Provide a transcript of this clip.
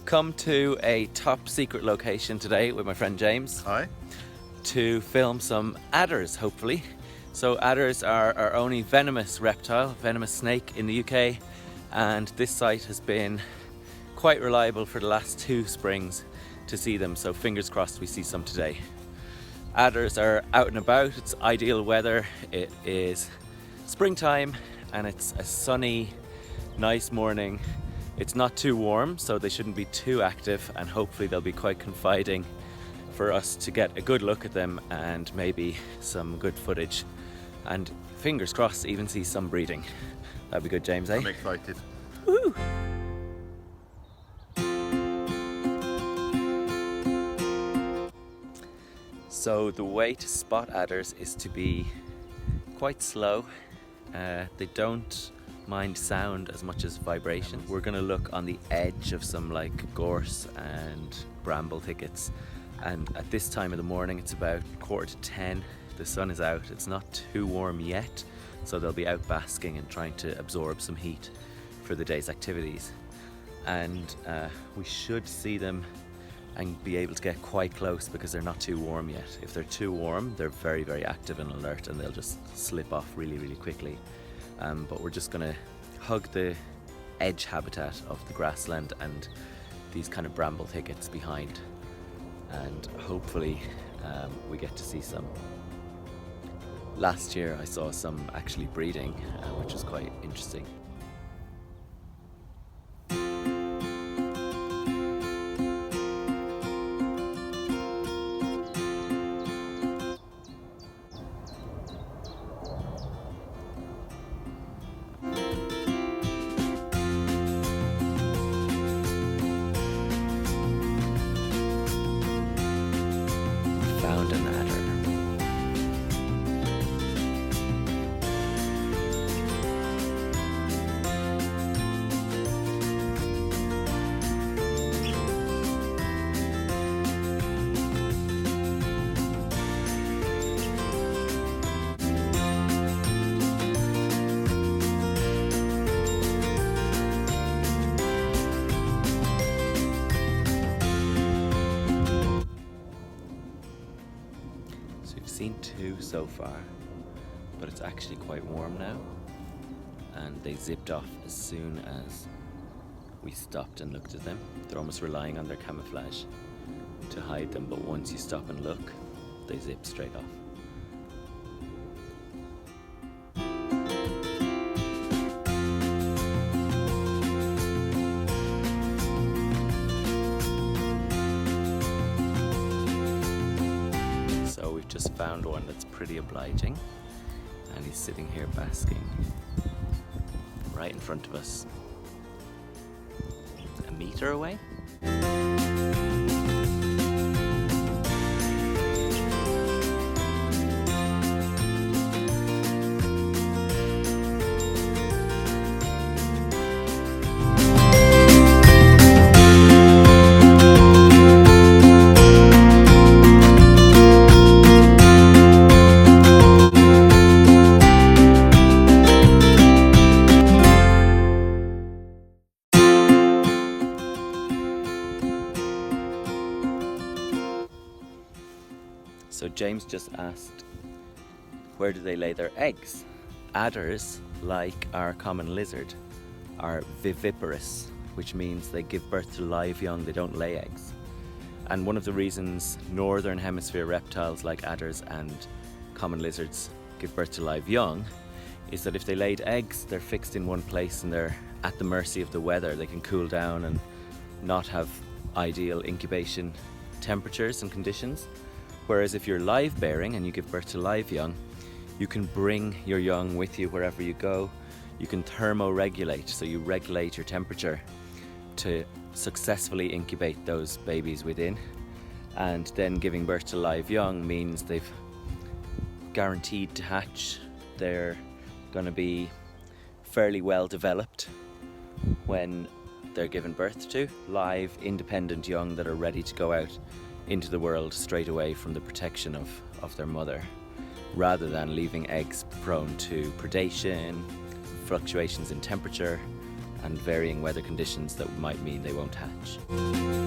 Come to a top secret location today with my friend James. Hi. To film some adders, hopefully. So adders are our only venomous reptile, venomous snake in the UK, and this site has been quite reliable for the last 2 springs to see them, so fingers crossed we see some today. Adders are out and about, it's ideal weather, it is springtime and it's a sunny, nice morning. It's not too warm, so they shouldn't be too active, and hopefully they'll be quite confiding for us to get a good look at them and maybe some good footage. And fingers crossed, even see some breeding. That'd be good, James, eh? I'm excited. Woo! So the way to spot adders is to be quite slow. They don't mind sound as much as vibration. We're gonna look on the edge of some like gorse and bramble thickets, and at this time of the morning it's about 9:45. The sun is out, it's not too warm yet, so they'll be out basking and trying to absorb some heat for the day's activities. And we should see them and be able to get quite close because they're not too warm yet. If they're too warm, they're very, very active and alert, and they'll just slip off really, really quickly. But we're just gonna hug the edge habitat of the grassland and these kind of bramble thickets behind, and hopefully we get to see some. Last year I saw some actually breeding, which was quite interesting. Found an adder. We've seen 2 so far, but it's actually quite warm now, and they zipped off as soon as we stopped and looked at them. They're almost relying on their camouflage to hide them, but once you stop and look, they zip straight off. So we've just found one that's pretty obliging, and he's sitting here basking right in front of us, a meter away. So James just asked, where do they lay their eggs? Adders, like our common lizard, are viviparous, which means they give birth to live young, they don't lay eggs. And one of the reasons northern hemisphere reptiles like adders and common lizards give birth to live young is that if they laid eggs, they're fixed in one place and they're at the mercy of the weather. They can cool down and not have ideal incubation temperatures and conditions. Whereas if you're live bearing and you give birth to live young, you can bring your young with you wherever you go. You can thermoregulate, so you regulate your temperature to successfully incubate those babies within. And then giving birth to live young means they've guaranteed to hatch. They're going to be fairly well developed when they're given birth to. Live, independent young that are ready to go out into the world straight away from the protection of their mother, rather than leaving eggs prone to predation, fluctuations in temperature, and varying weather conditions that might mean they won't hatch.